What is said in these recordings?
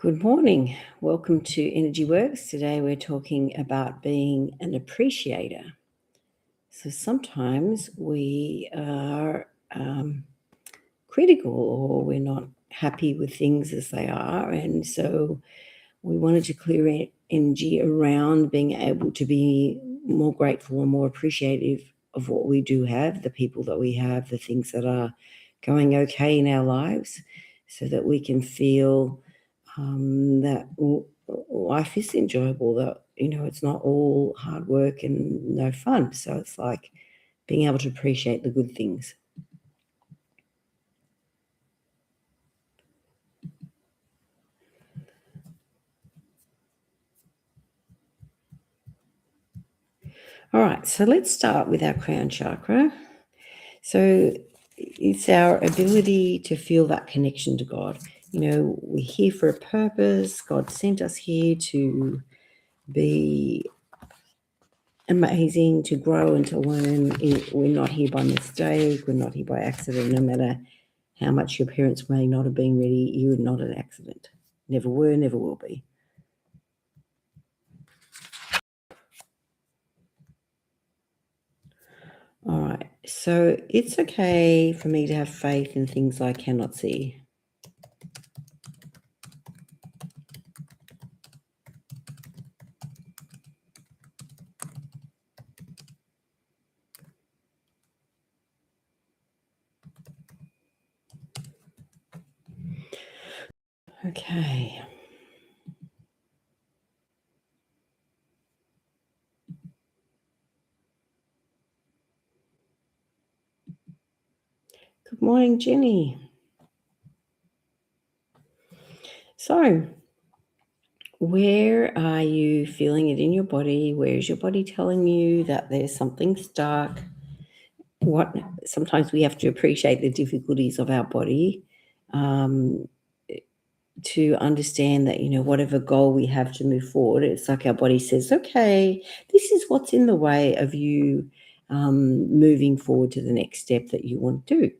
Good morning. Welcome to Energy Works. Today we're talking about being an appreciator. So sometimes we are critical or we're not happy with things as they are. And so we wanted to clear energy around being able to be more grateful and more appreciative of what we do have, the people that we have, the things that are going okay in our lives, so that we can feel that life is enjoyable, that, it's not all hard work and no fun. So it's like being able to appreciate the good things. All right, so let's start with our crown chakra. So it's our ability to feel that connection to God. We're here for a purpose. God sent us here to be amazing, to grow and to learn. We're not here by mistake. We're not here by accident. No matter how much your parents may not have been ready, you are not an accident. Never were, never will be. All right, so it's okay for me to have faith in things I cannot see. Okay. Good morning, Jenny. So, where are you feeling it in your body? Where is your body telling you that there's something stuck? Sometimes we have to appreciate the difficulties of our body to understand that, whatever goal we have to move forward, it's like our body says, okay, this is what's in the way of you moving forward to the next step that you want to do.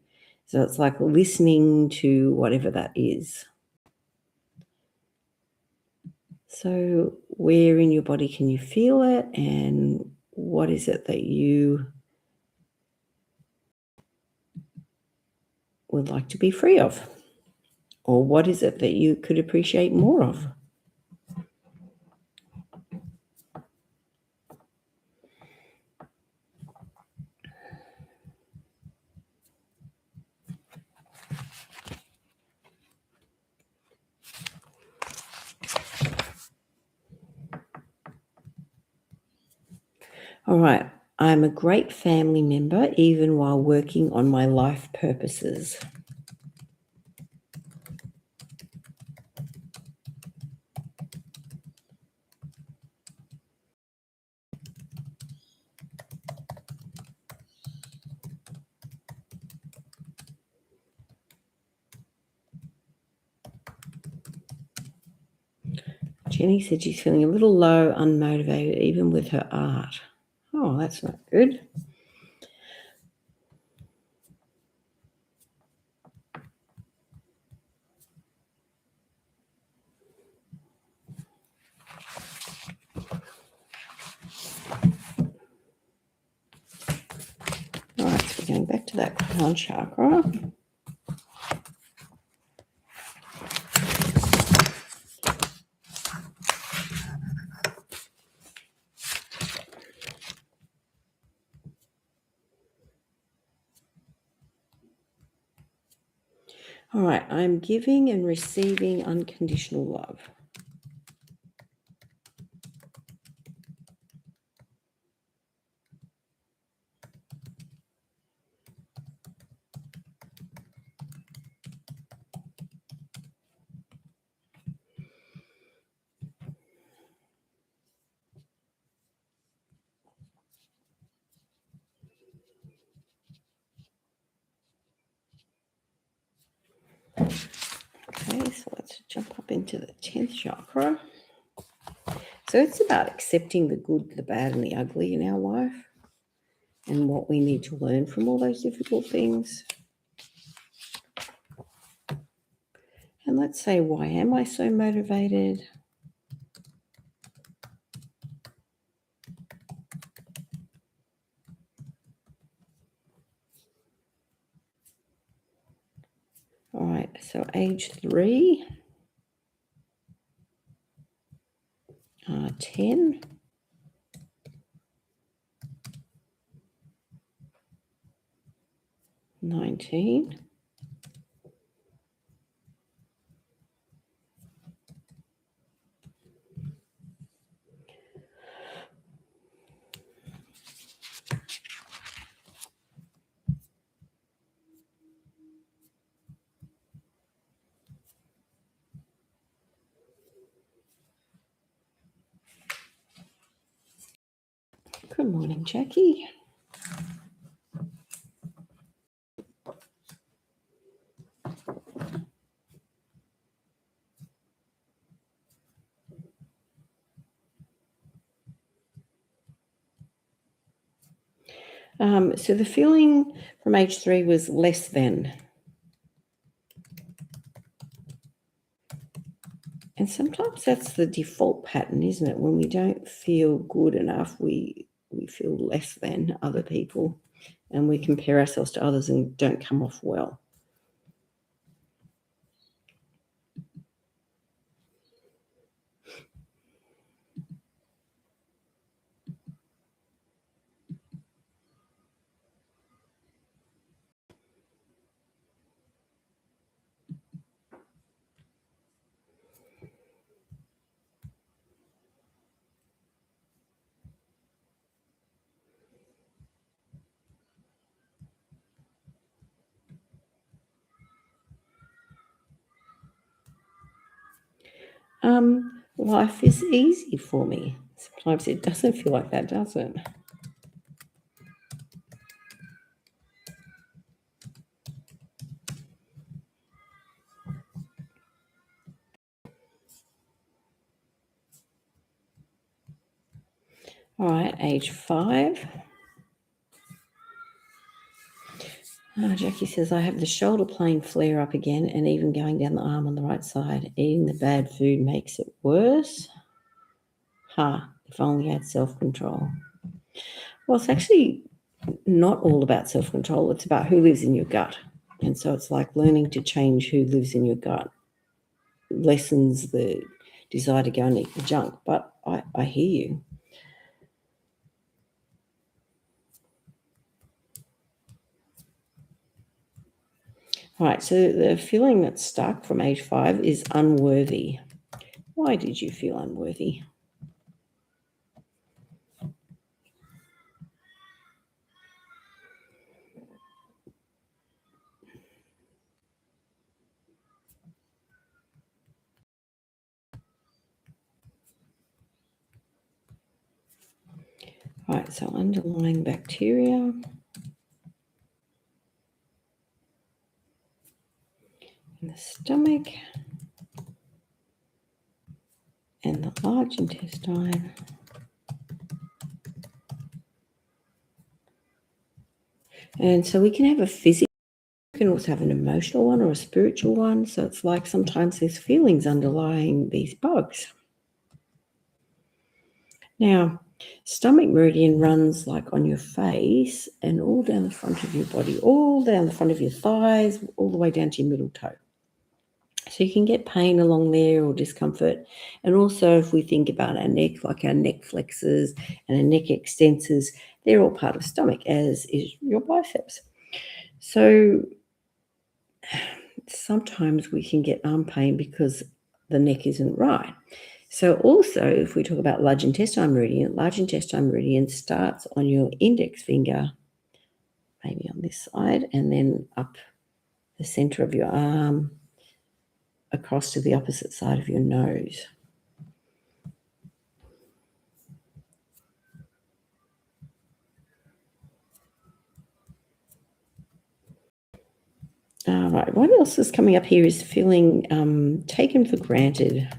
So it's like listening to whatever that is. So where in your body can you feel it, and what is it that you would like to be free of? Or what is it that you could appreciate more of? All right. I'm a great family member even while working on my life purposes. Jenny said she's feeling a little low, unmotivated, even with her art. Oh, that's not good. All right, so we're going back to that crown chakra. All right, I'm giving and receiving unconditional love. Okay, so let's jump up into the 10th chakra. So it's about accepting the good, the bad, and the ugly in our life, and what we need to learn from all those difficult things. And let's say, why am I so motivated? All right, so age 3, 10, 19, Good morning, Jackie. So the feeling from age 3 was less than. And sometimes that's the default pattern, isn't it? When we don't feel good enough, we feel less than other people, and we compare ourselves to others and don't come off well. Life is easy for me. Sometimes it doesn't feel like that, does it? All right, age 5. Jackie says, I have the shoulder pain flare up again and even going down the arm on the right side. Eating the bad food makes it worse. If only I had self-control. Well, it's actually not all about self-control. It's about who lives in your gut. And so it's like learning to change who lives in your gut lessens the desire to go and eat the junk. But I hear you. All right, so the feeling that's stuck from age 5 is unworthy. Why did you feel unworthy? All right, so underlying bacteria. In the stomach and the large intestine. And so we can have a physical, we can also have an emotional one or a spiritual one. So it's like sometimes there's feelings underlying these bugs. Now, stomach meridian runs like on your face and all down the front of your body, all down the front of your thighs, all the way down to your middle toe. So you can get pain along there or discomfort. And also if we think about our neck, like our neck flexors and our neck extensors, they're all part of stomach, as is your biceps. So sometimes we can get arm pain because the neck isn't right. So also, if we talk about large intestine meridian starts on your index finger, maybe on this side, and then up the center of your arm, across to the opposite side of your nose. All right, what else is coming up here is feeling taken for granted.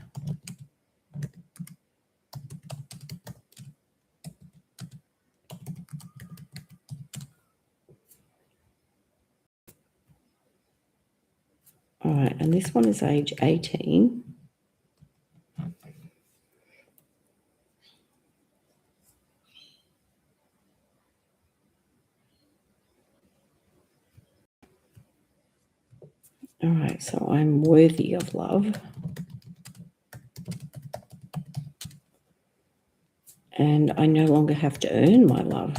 All right, and this one is age 18. All right, so I'm worthy of love. And I no longer have to earn my love.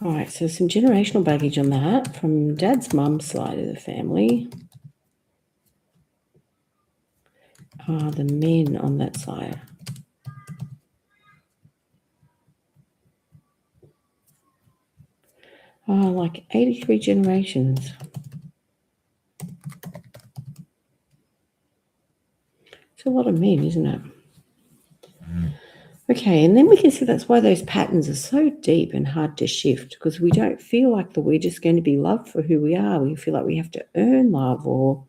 All right, so some generational baggage on that from Dad's mum's side of the family. The men on that side. Like 83 generations. It's a lot of men, isn't it? Okay, and then we can see that's why those patterns are so deep and hard to shift, because we don't feel like that we're just going to be loved for who we are. We feel like we have to earn love or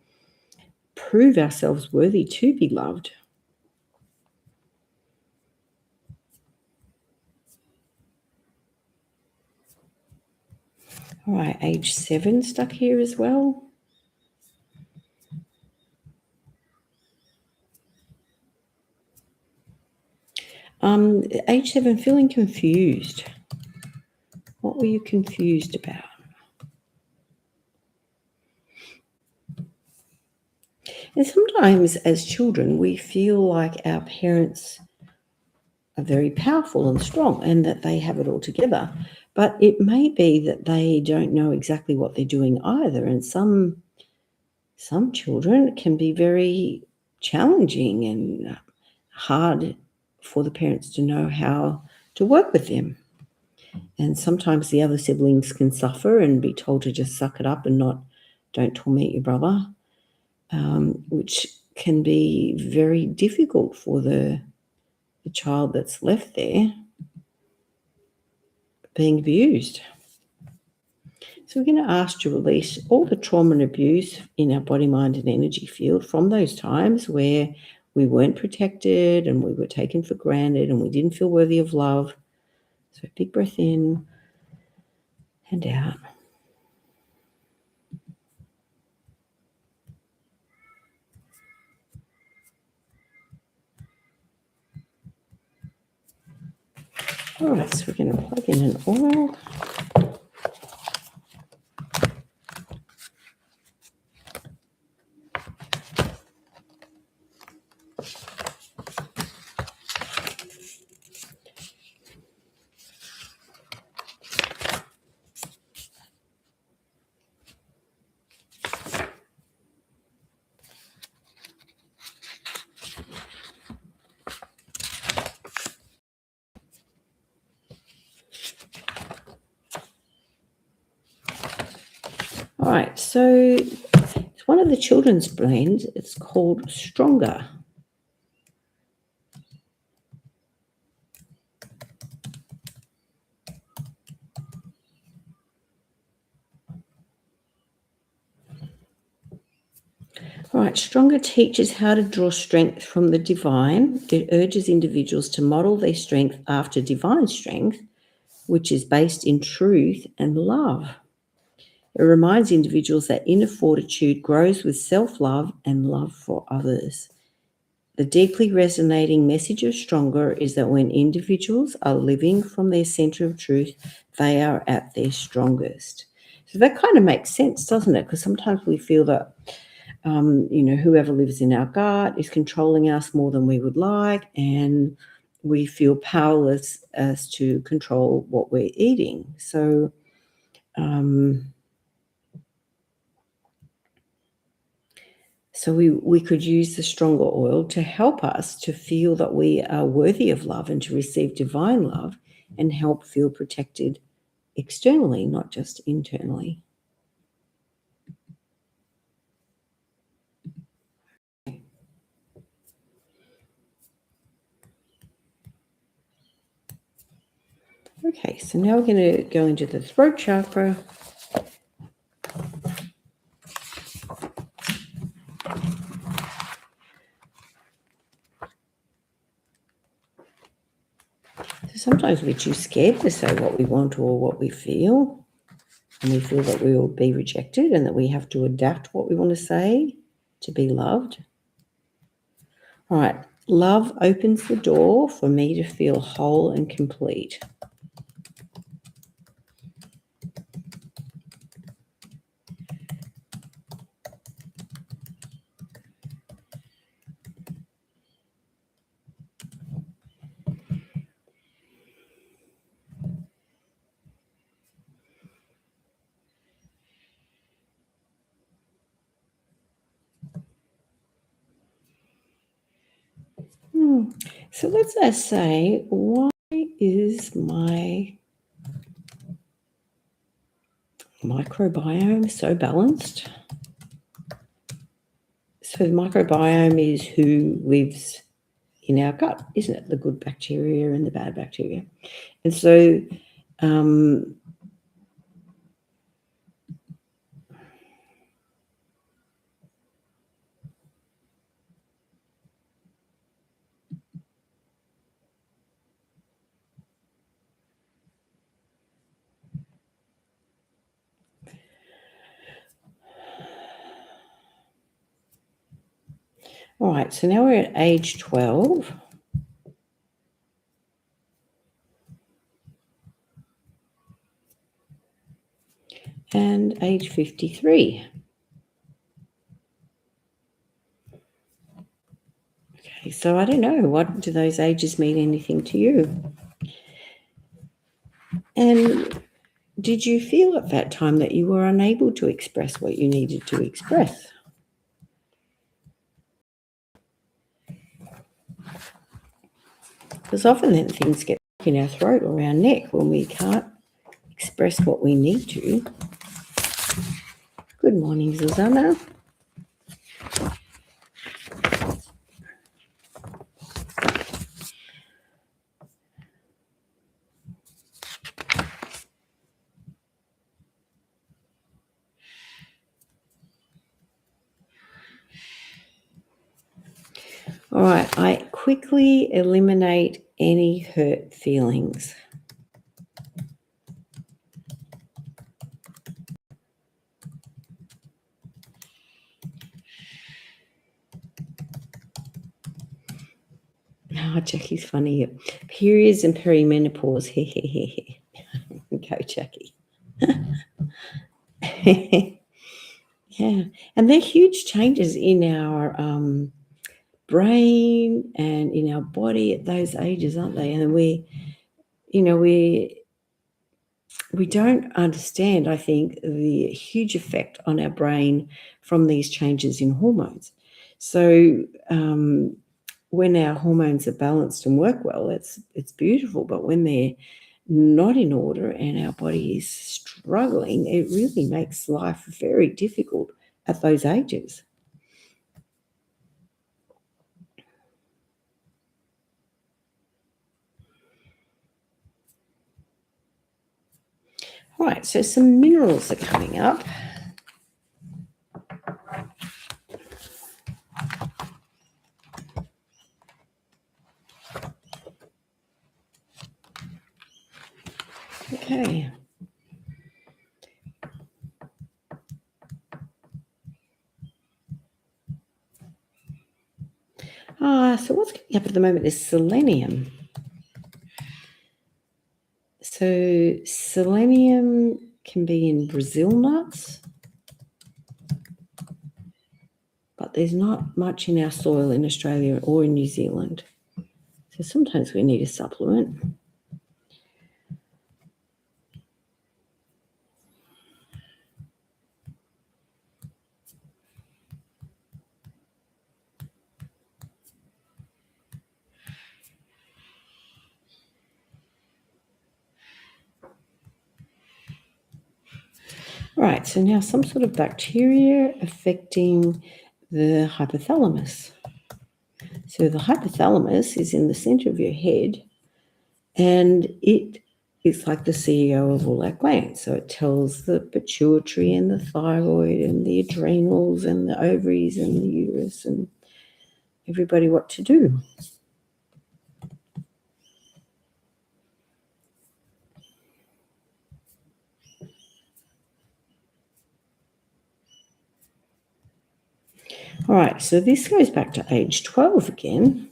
prove ourselves worthy to be loved. All right, age 7 stuck here as well. Age 7, feeling confused. What were you confused about? And sometimes as children, we feel like our parents are very powerful and strong and that they have it all together. But it may be that they don't know exactly what they're doing either. And some children can be very challenging and hard for the parents to know how to work with them. And sometimes the other siblings can suffer and be told to just suck it up and don't torment your brother, which can be very difficult for the child that's left there being abused. So we're going to ask to release all the trauma and abuse in our body, mind, and energy field from those times where we weren't protected and we were taken for granted and we didn't feel worthy of love. So big breath in and out. All right, so we're going to plug in an oil. All right, so it's one of the children's blends. It's called Stronger. All right, Stronger teaches how to draw strength from the divine. It urges individuals to model their strength after divine strength, which is based in truth and love. It reminds individuals that inner fortitude grows with self-love and love for others. The deeply resonating message of Stronger is that when individuals are living from their center of truth, they are at their strongest. So that kind of makes sense, doesn't it? Because sometimes we feel that, whoever lives in our gut is controlling us more than we would like, and we feel powerless as to control what we're eating. So, So we could use the Stronger oil to help us to feel that we are worthy of love and to receive divine love and help feel protected externally, not just internally. Okay, so now we're going to go into the throat chakra. Sometimes we're too scared to say what we want or what we feel, and we feel that we will be rejected and that we have to adapt what we want to say to be loved. All right, love opens the door for me to feel whole and complete. So let's say, why is my microbiome so balanced? So the microbiome is who lives in our gut, isn't it? The good bacteria and the bad bacteria. And so all right, so now we're at age 12. And age 53. Okay, so I don't know, what do those ages mean anything to you? And did you feel at that time that you were unable to express what you needed to express? Because often then things get in our throat or our neck when we can't express what we need to. Good morning, Susanna. All right, I quickly eliminate any hurt feelings. Oh, Jackie's funny. Periods and perimenopause. Go, Jackie. Yeah, and they're huge changes in our brain and in our body at those ages, aren't they? And we don't understand, I think, the huge effect on our brain from these changes in hormones. So when our hormones are balanced and work well, it's beautiful. But when they're not in order and our body is struggling, it really makes life very difficult at those ages. All right, so some minerals are coming up. Okay. So what's coming up at the moment is selenium. So selenium can be in Brazil nuts, but there's not much in our soil in Australia or in New Zealand. So sometimes we need a supplement. Right, so now some sort of bacteria affecting the hypothalamus. So the hypothalamus is in the center of your head, and it is like the CEO of all our glands. So it tells the pituitary and the thyroid and the adrenals and the ovaries and the uterus and everybody what to do. All right, so this goes back to age 12 again.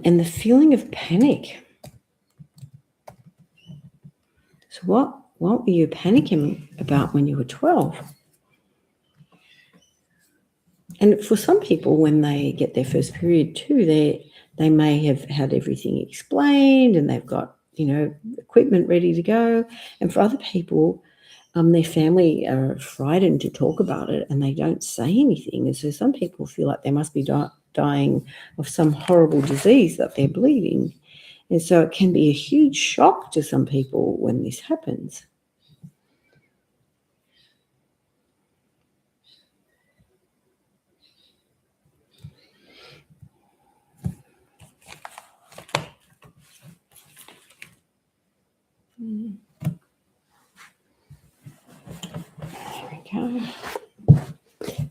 And the feeling of panic. So what were you panicking about when you were 12? And for some people, when they get their first period too, they may have had everything explained and they've got, equipment ready to go. And for other people, their family are frightened to talk about it and they don't say anything. And so some people feel like they must be dying of some horrible disease that they're bleeding. And so it can be a huge shock to some people when this happens. There we go.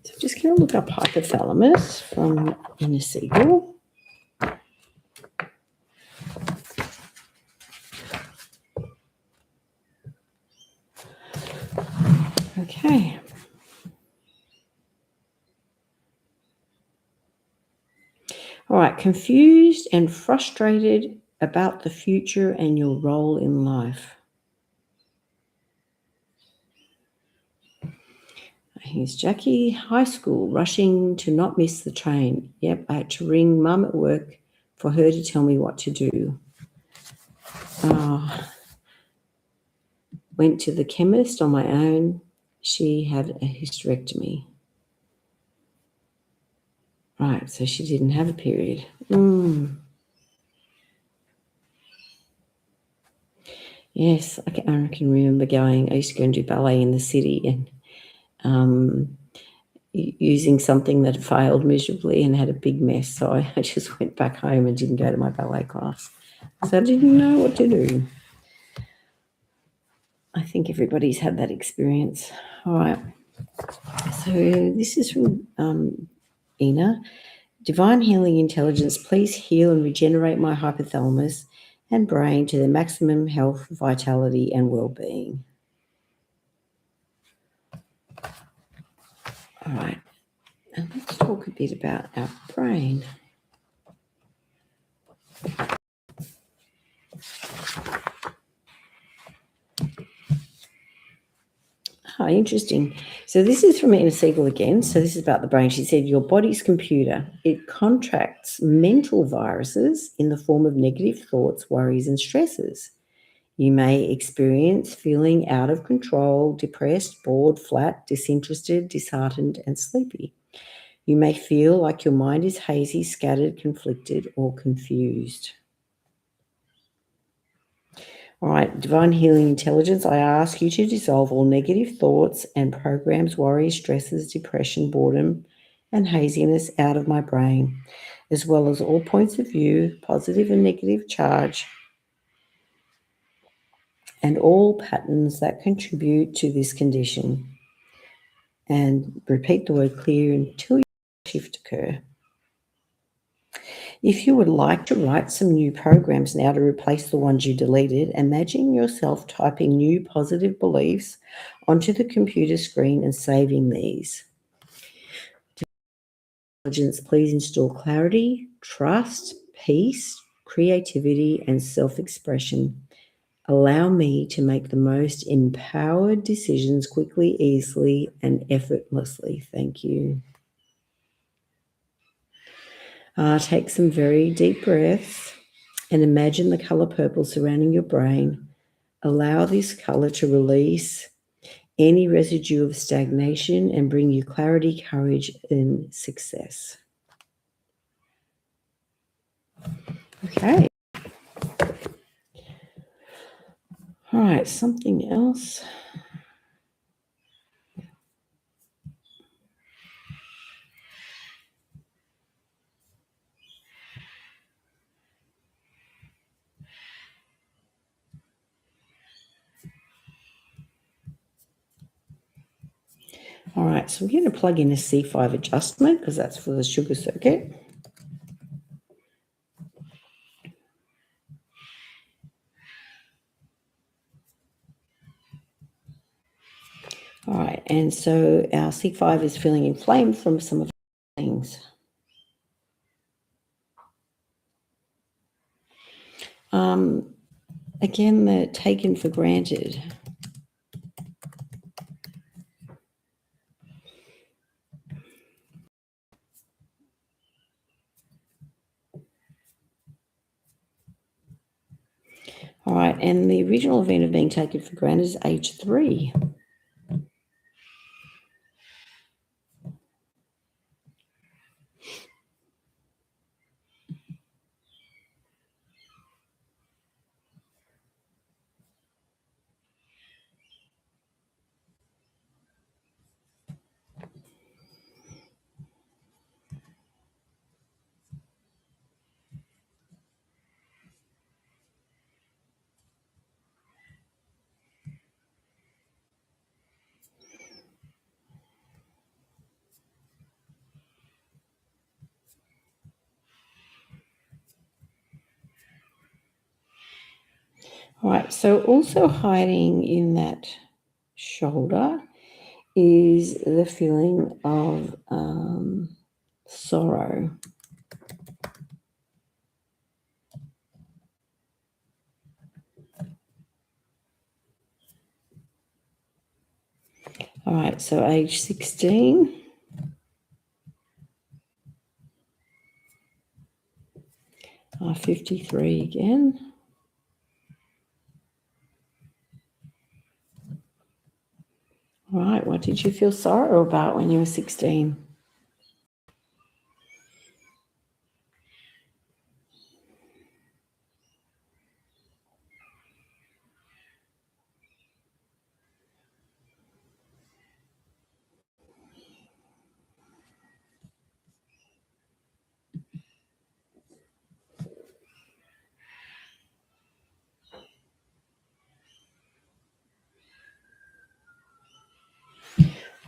So I'm just going to look up hypothalamus from Inner Seagull. Okay. All right. Confused and frustrated about the future and your role in life. Here's Jackie. High school, rushing to not miss the train. Yep, I had to ring Mum at work for her to tell me what to do. Went to the chemist on my own. She had a hysterectomy. Right, so she didn't have a period. Yes, I can remember going. I used to go and do ballet in the city and using something that failed miserably and had a big mess. So I just went back home and didn't go to my ballet class. So I didn't know what to do. I think everybody's had that experience. All right. So this is from Ina. Divine Healing Intelligence, please heal and regenerate my hypothalamus and brain to their maximum health, vitality, and well-being. All right. And let's talk a bit about our brain. Interesting. So this is from Inner Seagull again. So this is about the brain. She said, your body's computer. It contracts mental viruses in the form of negative thoughts, worries, and stresses. You may experience feeling out of control, depressed, bored, flat, disinterested, disheartened, and sleepy. You may feel like your mind is hazy, scattered, conflicted, or confused. All right, Divine Healing Intelligence, I ask you to dissolve all negative thoughts and programs, worries, stresses, depression, boredom, and haziness out of my brain, as well as all points of view, positive and negative charge, and all patterns that contribute to this condition. And repeat the word clear until you shift occur. If you would like to write some new programs now to replace the ones you deleted, imagine yourself typing new positive beliefs onto the computer screen and saving these. Intelligence, please install clarity, trust, peace, creativity, and self-expression. Allow me to make the most empowered decisions quickly, easily, and effortlessly. Thank you. Take some very deep breaths and imagine the color purple surrounding your brain. Allow this color to release any residue of stagnation and bring you clarity, courage, and success. Okay. All right, something else. All right, so we're going to plug in a C5 adjustment because that's for the sugar circuit. All right, and so our C5 is feeling inflamed from some of the things. Again, they're taken for granted. All right, and the original event of being taken for granted is age 3. All right, so also hiding in that shoulder is the feeling of sorrow. All right, so age 16. 53 again. All right, what did you feel sorrow about when you were 16?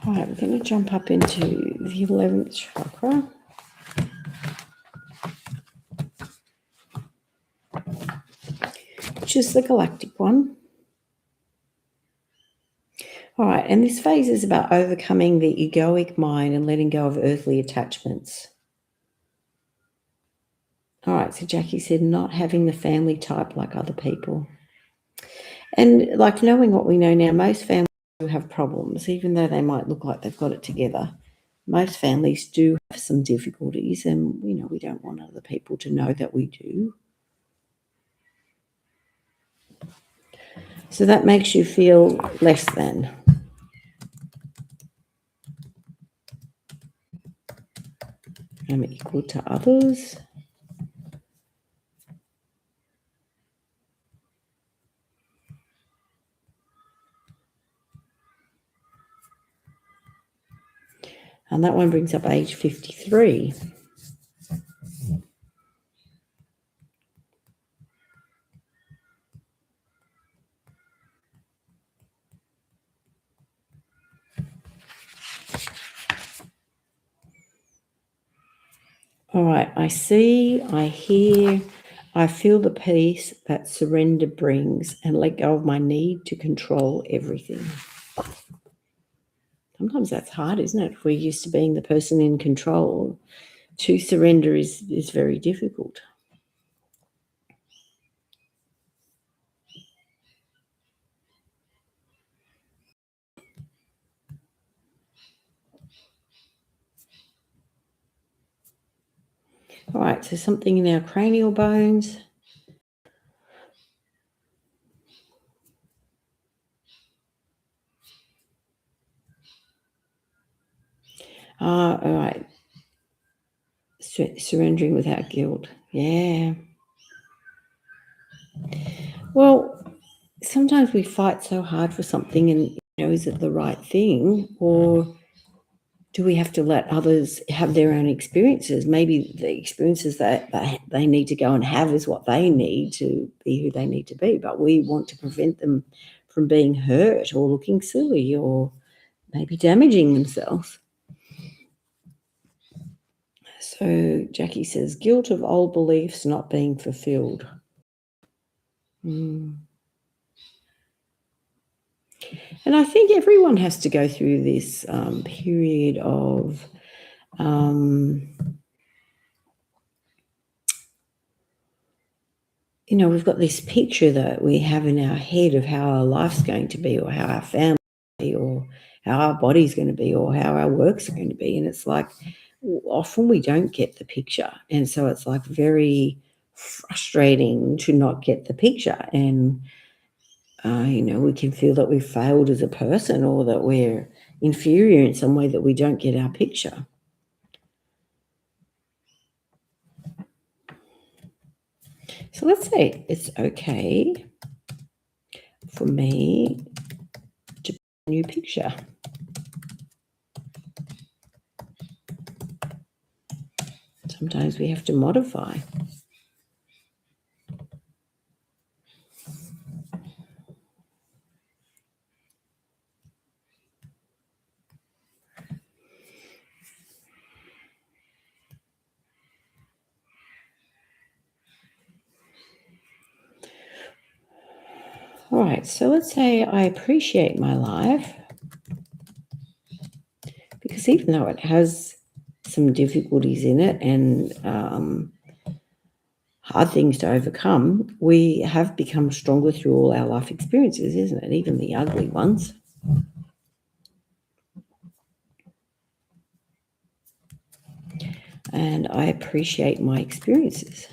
All right, we're going to jump up into the 11th chakra. Which is the galactic one. All right, and this phase is about overcoming the egoic mind and letting go of earthly attachments. All right, so Jackie said not having the family type like other people. And like knowing what we know now, most families do have problems, even though they might look like they've got it together. Most families do have some difficulties, and we don't want other people to know that we do. So that makes you feel less than. I'm equal to others. And that one brings up age 53. All right, I see, I hear, I feel the peace that surrender brings and let go of my need to control everything. Sometimes that's hard, isn't it? If we're used to being the person in control, to surrender is very difficult. All right, so something in our cranial bones. All right. Surrendering without guilt. Yeah. Well, sometimes we fight so hard for something and, is it the right thing? Or do we have to let others have their own experiences? Maybe the experiences that they need to go and have is what they need to be who they need to be, but we want to prevent them from being hurt or looking silly or maybe damaging themselves. So Jackie says, guilt of old beliefs not being fulfilled. And I think everyone has to go through this period of we've got this picture that we have in our head of how our life's going to be, or how our family will be, or how our body's going to be, or how our work's going to be. And it's like often we don't get the picture. And so it's like very frustrating to not get the picture. And, we can feel that we've failed as a person, or that we're inferior in some way, that we don't get our picture. So let's say it's okay for me to put a new picture. Sometimes we have to modify. All right, so let's say I appreciate my life, because even though it has some difficulties in it and hard things to overcome, we have become stronger through all our life experiences, isn't it? Even the ugly ones. And I appreciate my experiences.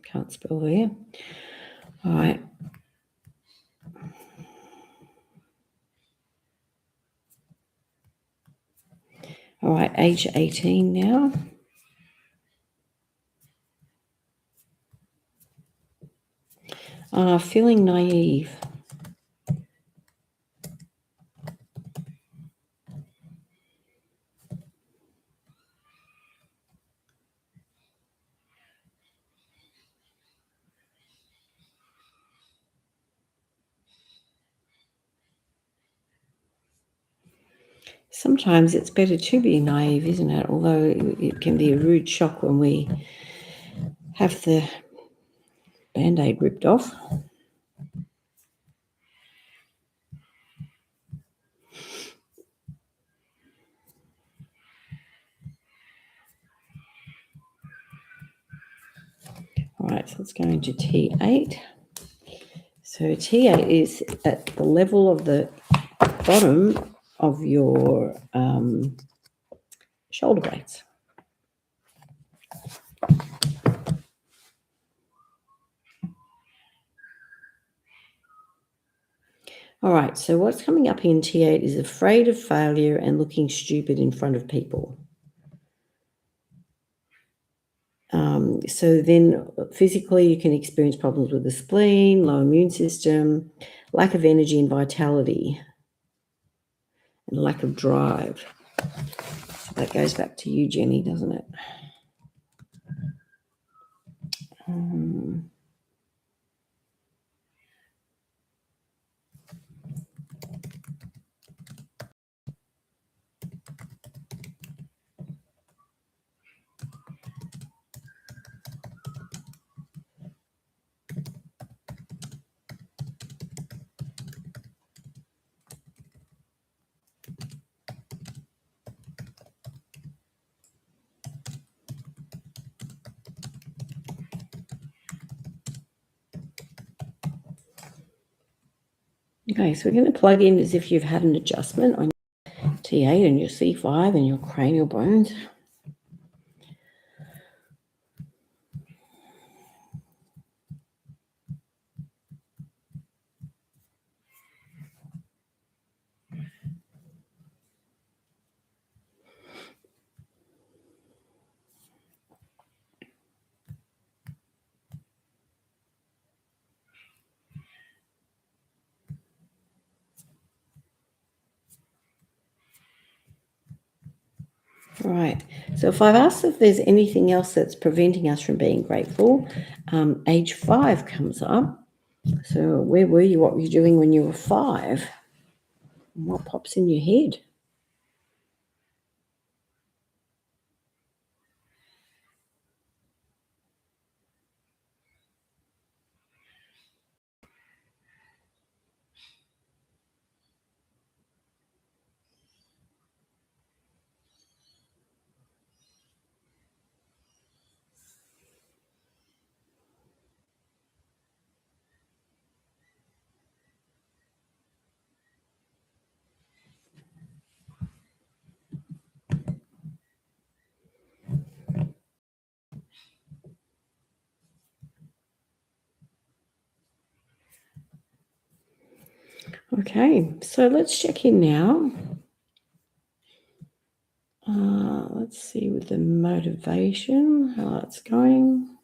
Can't spell there. All right. All right, age 18 now. Feeling naive. Sometimes it's better to be naive, isn't it? Although it can be a rude shock when we have the Band-Aid ripped off. All right, so let's go into T8. So T8 is at the level of the bottom of your shoulder blades. All right, so what's coming up in T8 is afraid of failure and looking stupid in front of people. So then physically you can experience problems with the spleen, low immune system, lack of energy and vitality, and lack of drive. So that goes back to you, Jenny, doesn't it? Okay, so we're going to plug in as if you've had an adjustment on your T8 and your C5 and your cranial bones. All right, so if I've asked if there's anything else that's preventing us from being grateful, age 5 comes up. So where were you? What were you doing when you were 5? And what pops in your head? Okay, so let's check in now. Let's see with the motivation, how that's going.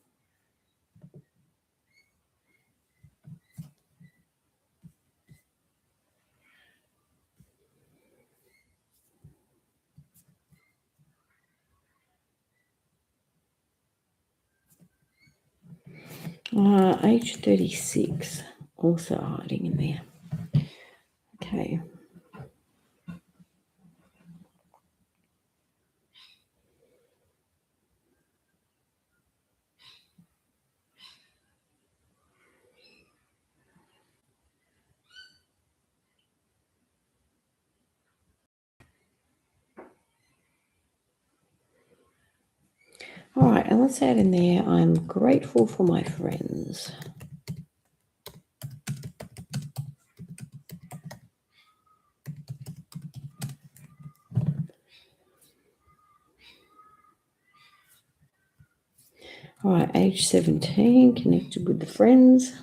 Age 36, also hiding in there. Okay. All right, and let's add in there, I'm grateful for my friends. All right, age 17, connected with the friends.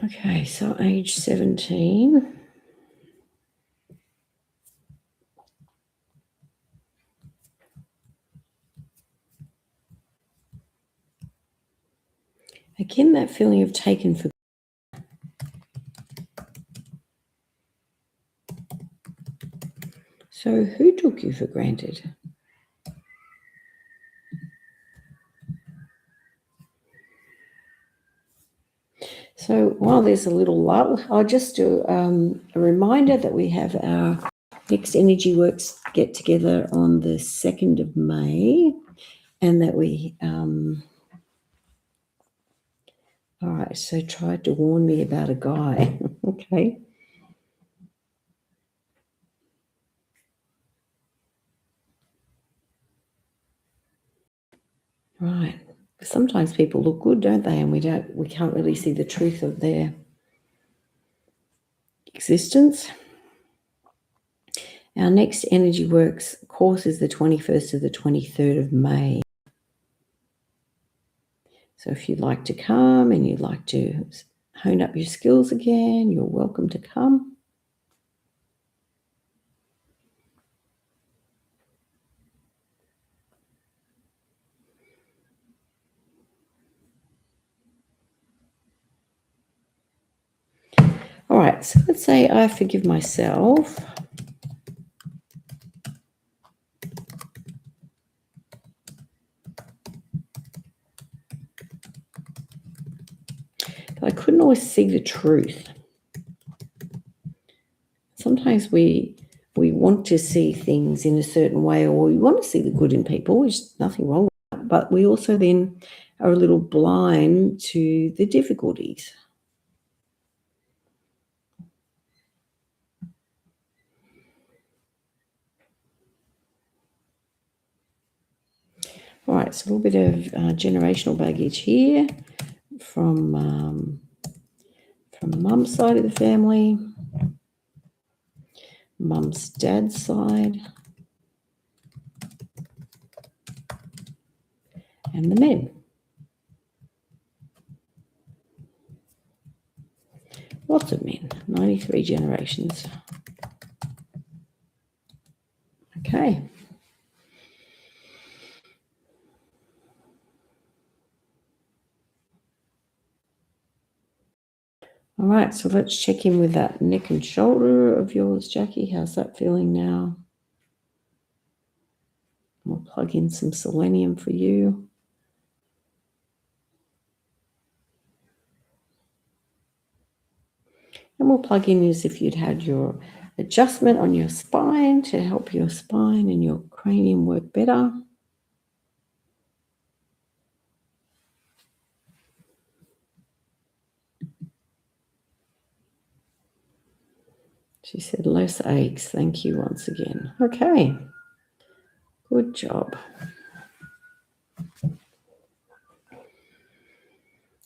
Okay, so age 17. Again, that feeling of taken for. So who took you for granted? So while there's a little lull, I'll just do a reminder that we have our next Energy Works get together on the 2nd of May, and that we, all right, so tried to warn me about a guy. Okay. Right. Sometimes people look good, don't they? And we can't really see the truth of their existence. Our next Energy Works course is the 21st to the 23rd of May. So if you'd like to come and you'd like to hone up your skills again, you're welcome to come. All right, so let's say I forgive myself. But I couldn't always see the truth. Sometimes we want to see things in a certain way, or we want to see the good in people, which is nothing wrong with that, but we also then are a little blind to the difficulties. All right, so a little bit of generational baggage here from mum's side of the family, mum's dad's side, and the men. Lots of men, 93 generations. Okay. All right, so let's check in with that neck and shoulder of yours, Jackie. How's that feeling now? We'll plug in some selenium for you. And we'll plug in as if you'd had your adjustment on your spine to help your spine and your cranium work better. She said less aches. Thank you once again. Okay. Good job.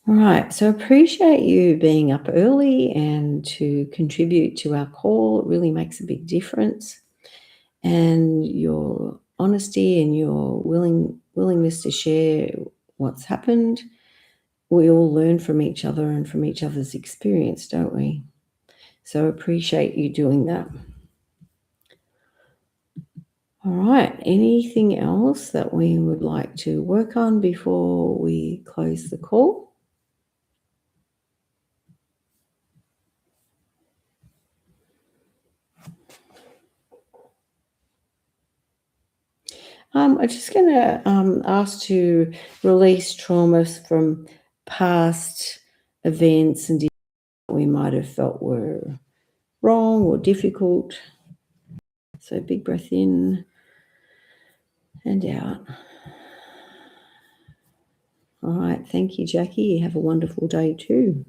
All right. So appreciate you being up early and to contribute to our call. It really makes a big difference. And your honesty and your willingness to share what's happened. We all learn from each other and from each other's experience, don't we? So appreciate you doing that. All right. Anything else that we would like to work on before we close the call? I'm just going to ask to release traumas from past events and we might have felt were wrong or difficult. So big breath in and out. All right. Thank you, Jackie. You have a wonderful day too.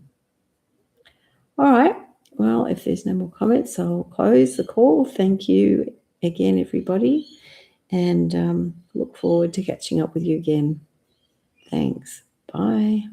All right. Well, if there's no more comments, I'll close the call. Thank you again, everybody, and look forward to catching up with you again. Thanks. Bye.